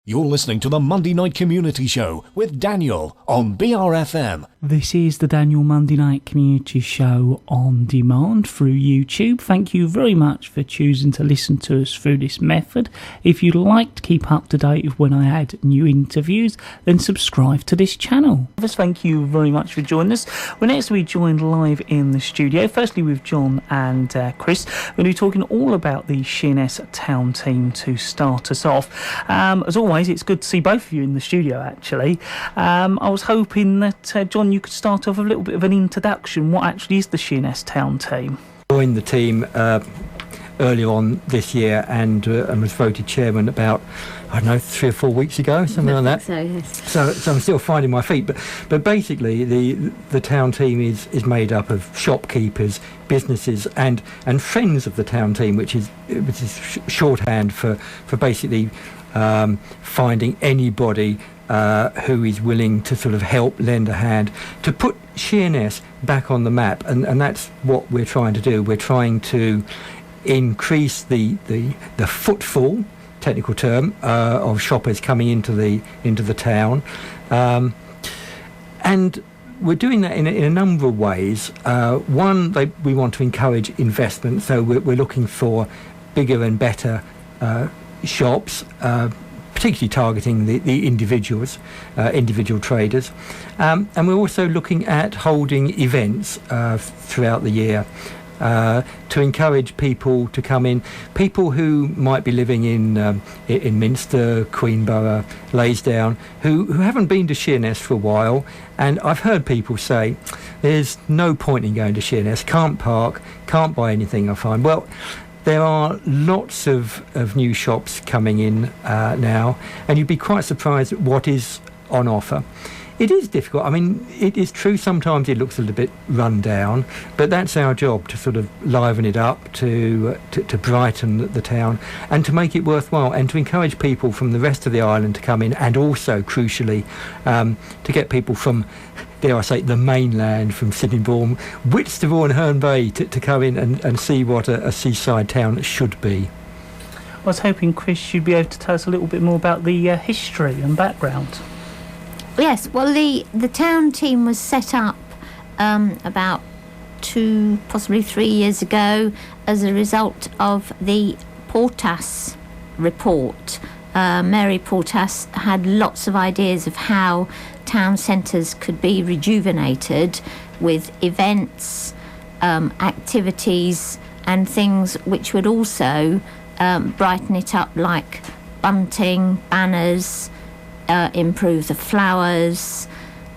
You're listening to the Monday Night Community Show with Daniel on BRFM. This is the Daniel Monday Night Community Show on demand through YouTube. Thank you very much for choosing to listen to us through this method. If you'd like to keep up to date with when I add new interviews, then subscribe to this channel. Thank you very much for joining us. We're next to be joined live in the studio. Firstly with John and Chris. We're going to be talking all about the Sheerness town team to start us off. As always, it's good to see both of you in the studio, actually. I was hoping that, John, you could start off with a little bit of an introduction. What actually is the Sheerness town team? Joined the team earlier on this year and was voted chairman about, I don't know, 3 or 4 weeks ago, something like that. So, yes. So I'm still finding my feet. But basically, the town team is made up of shopkeepers, businesses, and friends of the town team, which is shorthand for basically finding anybody who is willing to sort of help lend a hand to put Sheerness back on the map, and that's what we're trying to do. We're trying to increase the footfall, technical term, of shoppers coming into the town, and we're doing that in a number of ways. One, we want to encourage investment, so we're looking for bigger and better shops, particularly targeting the individuals, individual traders, and we're also looking at holding events throughout the year to encourage people to come in. People who might be living in Minster, Queenborough, Laysdown, who haven't been to Sheerness for a while, and I've heard people say, "There's no point in going to Sheerness. Can't park, can't buy anything." I find there are lots of new shops coming in now, and you'd be quite surprised at what is on offer. It is difficult. I mean, it is true sometimes it looks a little bit run down, but that's our job, to sort of liven it up, to brighten the town, and to make it worthwhile, and to encourage people from the rest of the island to come in, and also, crucially, to get people from, dare I say, the mainland, from Sittingbourne, Whitstable and Herne Bay, to come in and see what a seaside town should be. I was hoping, Chris, you'd be able to tell us a little bit more about the history and background. Yes, well, the town team was set up about 2, possibly 3 years ago as a result of the Portas report. Mary Portas had lots of ideas of how town centres could be rejuvenated with events, activities and things which would also brighten it up, like bunting, banners, improve the flowers,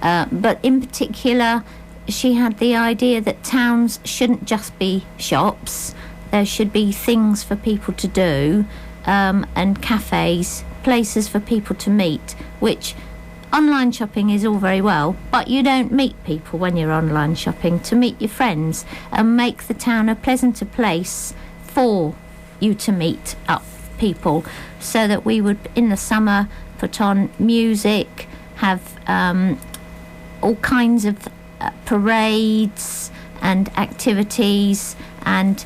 but in particular she had the idea that towns shouldn't just be shops. There should be things for people to do, and cafes, places for people to meet, which online shopping is all very well, but you don't meet people when you're online shopping. To meet your friends and make the town a pleasanter place for you to meet up people, so that we would, in the summer, put on music, have all kinds of parades and activities, and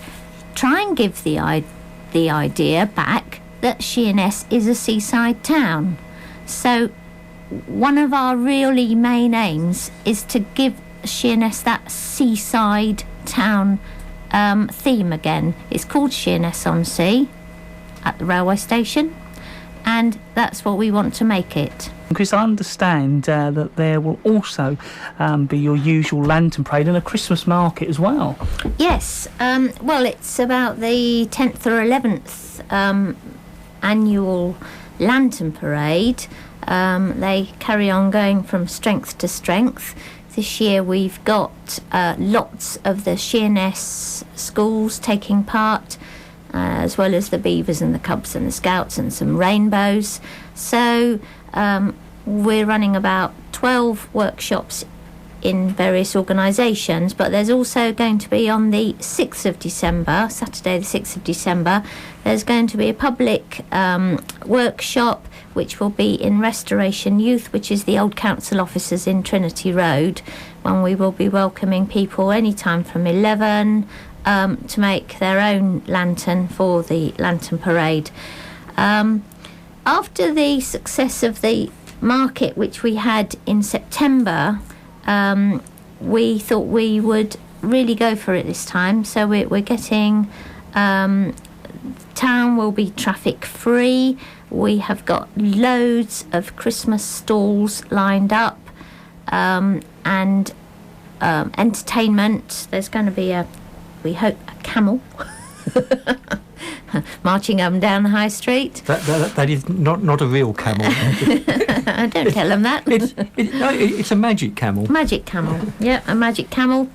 try and give the idea back that Sheerness is a seaside town. So one of our really main aims is to give Sheerness that seaside town theme again. It's called Sheerness on Sea at the railway station, and that's what we want to make it. Chris, I understand that there will also be your usual lantern parade and a Christmas market as well. Yes, well, it's about the 10th or 11th annual lantern parade. They carry on going from strength to strength. This year we've got lots of the Sheerness schools taking part, as well as the Beavers and the Cubs and the Scouts and some rainbows. So we're running about 12 workshops in various organisations, but there's also going to be on the 6th of December, Saturday the 6th of December, there's going to be a public workshop which will be in Restoration Youth, which is the old council offices in Trinity Road, when we will be welcoming people anytime from 11 to make their own lantern for the lantern parade. after the success of the market, which we had in September, we thought we would really go for it this time. So we're getting, town will be traffic free. We have got loads of Christmas stalls lined up, and entertainment. There's going to be we hope, a camel marching up and down the high street. That is not a real camel. Don't tell them that. It's a magic camel. Magic camel, yeah, a magic camel.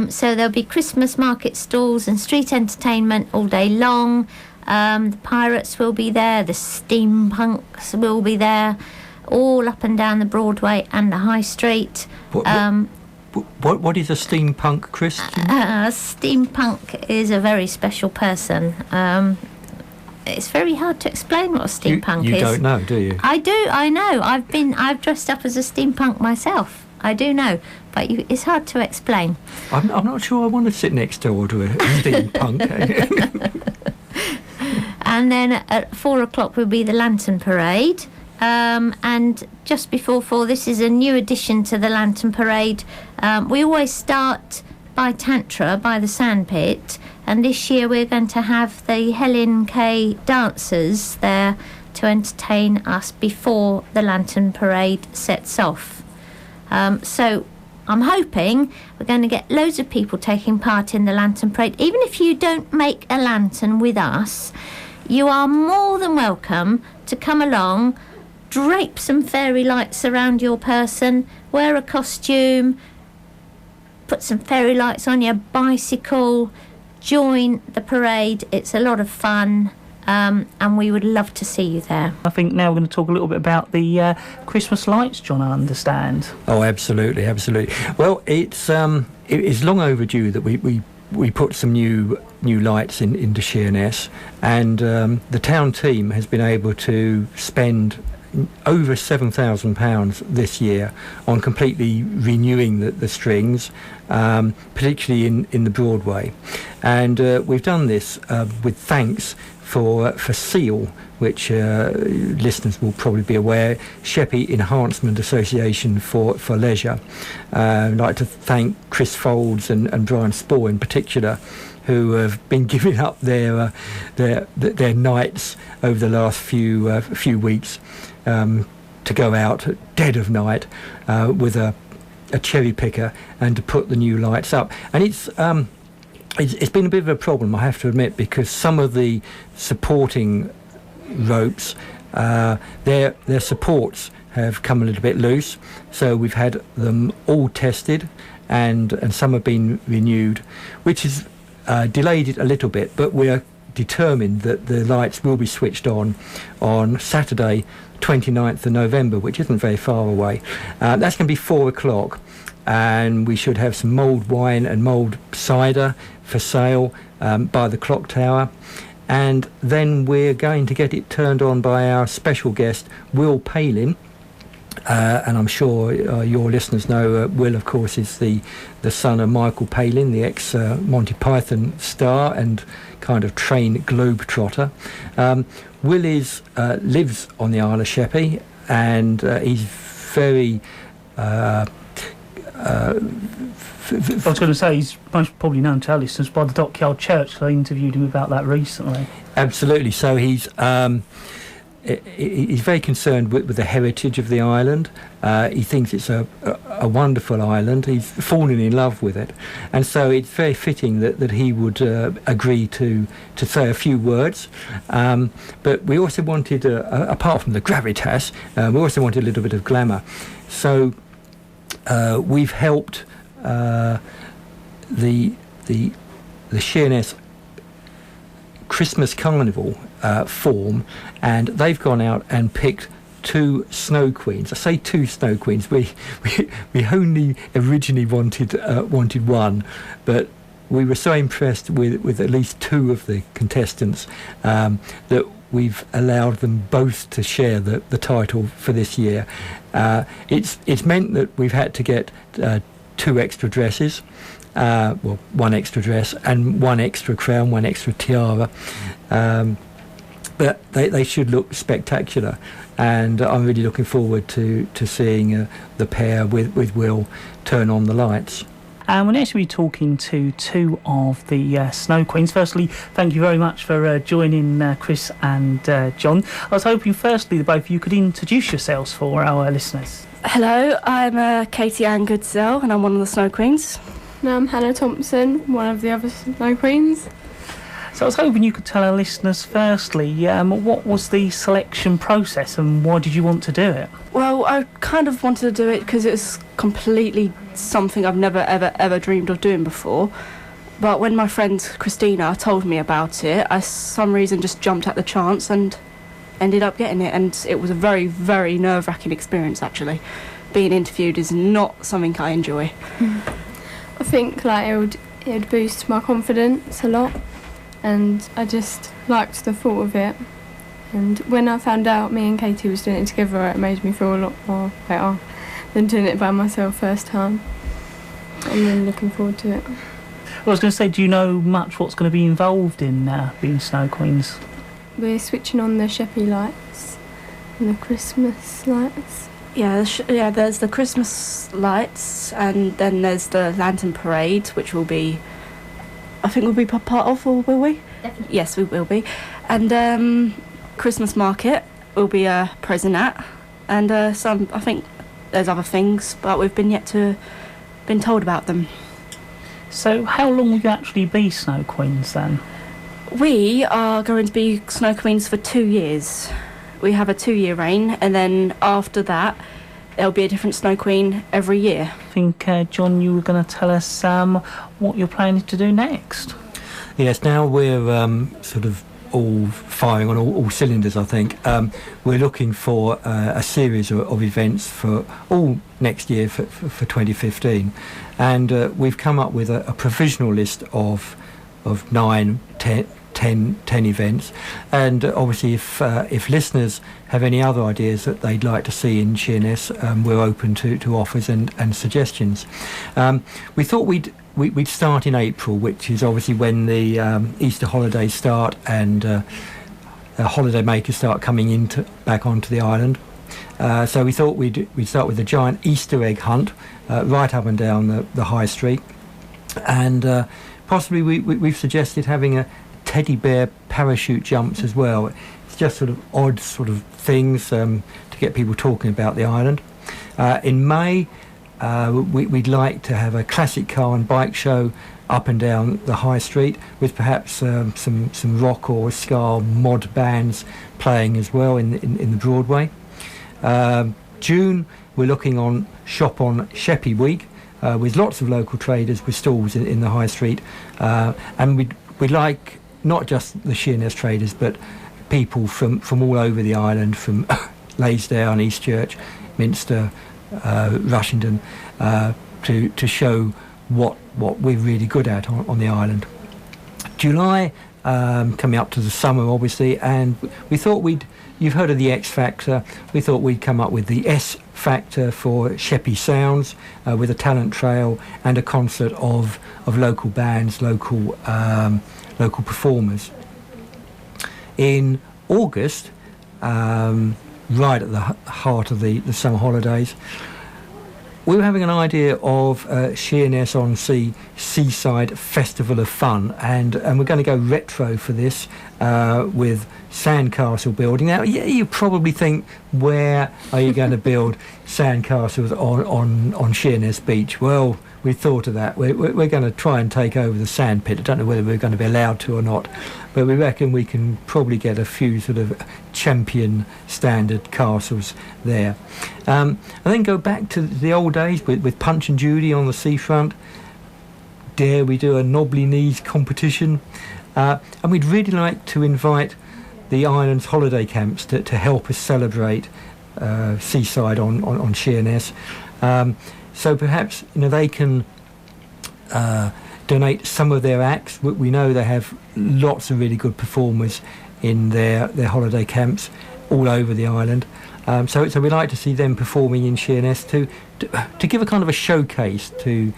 So there'll be Christmas market stalls and street entertainment all day long. The pirates will be there, the steampunks will be there, all up and down the Broadway and the High Street. What is a steampunk, Chris? A steampunk is a very special person. It's very hard to explain what a steampunk is. You don't know, do you? I do, I know. I've dressed up as a steampunk myself. I do know, but it's hard to explain. I'm not sure I want to sit next door to a steampunk. And then at 4 o'clock will be the Lantern Parade. And just before 4, this is a new addition to the Lantern Parade. We always start by Tantra, by the sandpit, and this year we're going to have the Helen K dancers there to entertain us before the Lantern Parade sets off. So I'm hoping we're going to get loads of people taking part in the Lantern Parade. Even if you don't make a lantern with us, you are more than welcome to come along, drape some fairy lights around your person, wear a costume, put some fairy lights on your bicycle, join the parade. It's a lot of fun, and we would love to see you there. I think now we're going to talk a little bit about the Christmas lights, John, I understand. Oh, absolutely. Well, it is long overdue that we put some new lights into Sheerness, and the town team has been able to spend over £7,000 this year on completely renewing the strings, particularly in the Broadway. And we've done this with thanks for Seal, which listeners will probably be aware, Sheppey Enhancement Association for Leisure. I'd like to thank Chris Folds and Brian Spore in particular, who have been giving up their nights over the last few weeks to go out at dead of night with a cherry picker and to put the new lights up. And it's been a bit of a problem, I have to admit, because some of the supporting ropes, their supports have come a little bit loose, so we've had them all tested, and some have been renewed, which has delayed it a little bit, but we're determined that the lights will be switched on Saturday 29th of November, which isn't very far away. That's going to be 4 o'clock, and we should have some mulled wine and mulled cider for sale by the clock tower. And then we're going to get it turned on by our special guest, Will Palin. And I'm sure your listeners know Will, of course, is the son of Michael Palin, the ex-Monty Python star and kind of train globetrotter. Will lives on the Isle of Sheppey, and he's very... I was going to say, he's most probably known to our listeners by the Dockyard Church. I interviewed him about that recently. Absolutely. So he's very concerned with the heritage of the island. He thinks it's a wonderful island. He's fallen in love with it. And so it's very fitting that he would agree to say a few words. But we also wanted, apart from the gravitas, we also wanted a little bit of glamour. So we've helped the Sheerness Christmas Carnival form, and they've gone out and picked 2 snow queens. I say 2 snow queens. We only originally wanted one, but we were so impressed with at least 2 of the contestants that we've allowed them both to share the title for this year. It's meant that we've had to get 2 extra dresses, one extra dress and 1 extra crown, 1 extra tiara. but they should look spectacular, and I'm really looking forward to seeing the pair with Will turn on the lights. And we're next to be talking to two of the Snow Queens. Firstly, thank you very much for joining Chris and John. I was hoping, firstly, the both of you could introduce yourselves for our listeners. Hello, I'm Katie Ann Goodsell, and I'm one of the Snow Queens. And I'm Hannah Thompson, one of the other Snow Queens. So I was hoping you could tell our listeners, firstly, what was the selection process and why did you want to do it? Well, I kind of wanted to do it because it was completely something I've never, ever dreamed of doing before. But when my friend Christina told me about it, I, for some reason, just jumped at the chance and ended up getting it. And it was a very, very nerve-wracking experience, actually. Being interviewed is not something I enjoy. I think it would boost my confidence a lot, and I just liked the thought of it. And when I found out me and Katie was doing it together, it made me feel a lot more better than doing it by myself first time. I'm really looking forward to it. Well, I was going to say, do you know much what's going to be involved in being Snow Queens? We're switching on the Sheppey lights and the Christmas lights. Yeah, there's the Christmas lights, and then there's the Lantern Parade, which will be, I think we'll be part of, or will we? Definitely. Yes, we will be. And Christmas market will be present at, and some, I think there's other things, but we've been told about them. So how long will you actually be Snow Queens then? We are going to be Snow Queens for 2 years. We have a 2-year reign, and then after that there'll be a different Snow Queen every year. I think, John, you were going to tell us what you're planning to do next. Yes, now we're sort of all firing on all cylinders, I think. We're looking for a series of events for all next year for 2015, and we've come up with a provisional list of 9, 10 events, and obviously if listeners have any other ideas that they'd like to see in Sheerness, we're open to offers and suggestions. We thought we'd start in April, which is obviously when the Easter holidays start and holiday makers start coming back onto the island. So we thought we'd start with a giant Easter egg hunt right up and down the high street, and possibly we've suggested having a teddy bear parachute jumps as well. It's just sort of odd sort of things to get people talking about the island. In May, we'd like to have a classic car and bike show up and down the high street, with perhaps some rock or ska mod bands playing as well in the Broadway. June, we're looking on Shop on Sheppey week, with lots of local traders with stalls in the high street, and we'd like not just the Sheerness traders, but people from all over the island, from Laysdale, Eastchurch, Minster, Rushington, to show what we're really good at on the island. July, coming up to the summer, obviously, and we thought you've heard of the X Factor, we thought we'd come up with the S Factor for Sheppey Sounds, with a talent trail and a concert of local bands, local performers. In August, right at the heart of the summer holidays, we were having an idea of Sheerness on Sea Seaside Festival of Fun, and we're going to go retro for this, with sandcastle building. Now, you probably think, where are you going to build sandcastles on Sheerness Beach? Well, we thought of that. We're going to try and take over the sand pit. I don't know whether we're going to be allowed to or not, but we reckon we can probably get a few sort of champion standard castles there. And then go back to the old days with Punch and Judy on the seafront. Dare we do a knobbly knees competition? And we'd really like to invite the island's holiday camps to help us celebrate seaside on Sheerness. So perhaps they can donate some of their acts. We know they have lots of really good performers in their holiday camps all over the island. So we'd like to see them performing in Sheerness to give a kind of a showcase to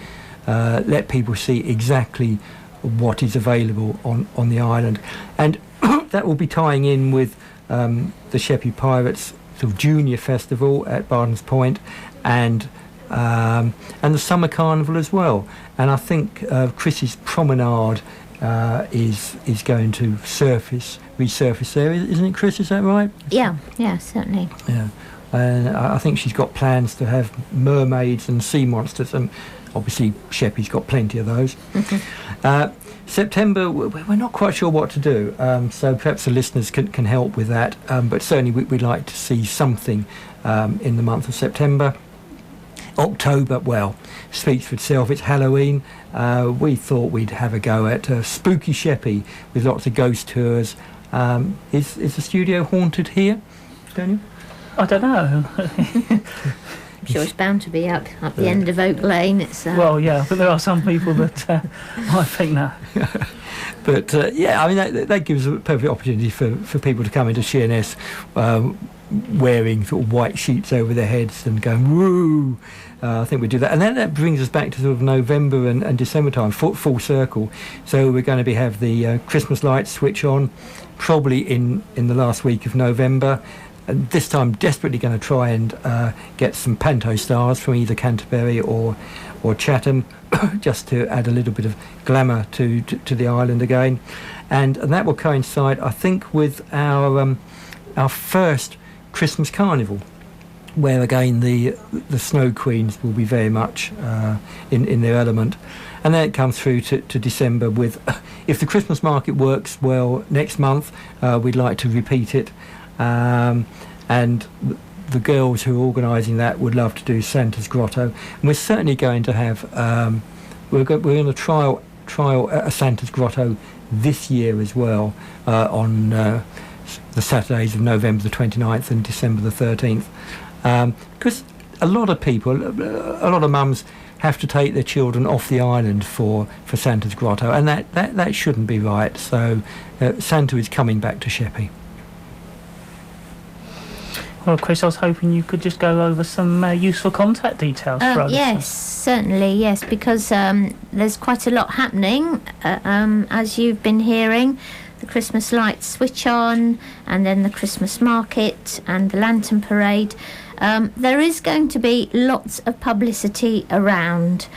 let people see exactly what is available on the island. And that will be tying in with the Sheppey Pirates sort of junior festival at Bardens Point, and the summer carnival as well. And I think Chris's promenade is going to resurface there, isn't it, Chris? Is that right? Yeah, certainly. Yeah, and I think she's got plans to have mermaids and sea monsters, and obviously Sheppey's got plenty of those. September, we're not quite sure what to do, so perhaps the listeners can help with that, but certainly we'd like to see something in the month of September. October, well, speaks for itself. It's Halloween. We thought we'd have a go at Spooky Sheppey with lots of ghost tours. Is the studio haunted here, Daniel? I don't know. I'm sure it's bound to be up the end of Oak Lane. It's well, yeah, but there are some people that I think that. But yeah, I mean that gives a perfect opportunity for people to come into Sheerness wearing sort of white sheets over their heads and going woo. I think we do that, and then that brings us back to sort of November and December time, full circle. So we're going to have the Christmas lights switch on, probably in the last week of November. And this time, desperately going to try and get some panto stars from either Canterbury or Chatham, just to add a little bit of glamour to the island again, and that will coincide, I think, with our first Christmas carnival, where again the Snow Queens will be very much in their element, and then it comes through to December with, if the Christmas market works well next month, we'd like to repeat it, and the girls who are organising that would love to do Santa's Grotto, and we're certainly going to have we're going to trial a Santa's Grotto this year as well, on the Saturdays of November the 29th and December the 13th, because a lot of mums have to take their children off the island for Santa's Grotto, and that shouldn't be right. So Santa is coming back to Sheppey. Well, Chris, I was hoping you could just go over some useful contact details for us. Yes, certainly, yes, because there's quite a lot happening, as you've been hearing. The Christmas lights switch on, and then the Christmas market and the lantern parade. There is going to be lots of publicity around.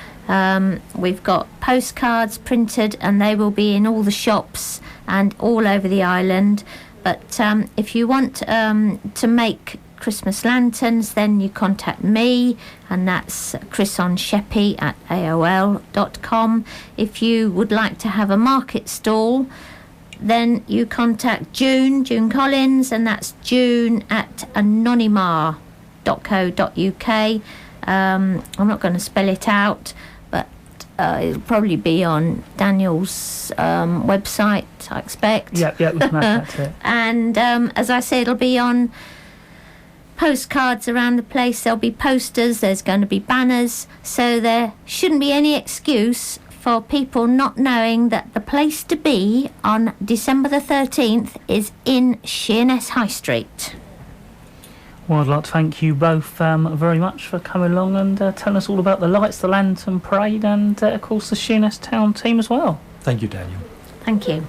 We've got postcards printed, and they will be in all the shops and all over the island. But if you want to make Christmas lanterns, then you contact me, and that's chrisonsheppey@aol.com. If you would like to have a market stall, then you contact June Collins, and that's june@anonymar.co.uk. I'm not going to spell it out, but it'll probably be on Daniel's website, I expect. Yeah, we can add that to it. And as I said, it'll be on postcards around the place. There'll be posters, there's going to be banners, so there shouldn't be any excuse for people not knowing that the place to be on December the 13th is in Sheerness High Street. Well, I'd like to thank you both very much for coming along and telling us all about the lights, the lantern parade, and of course the Sheerness Town team as well. Thank you, Daniel. Thank you.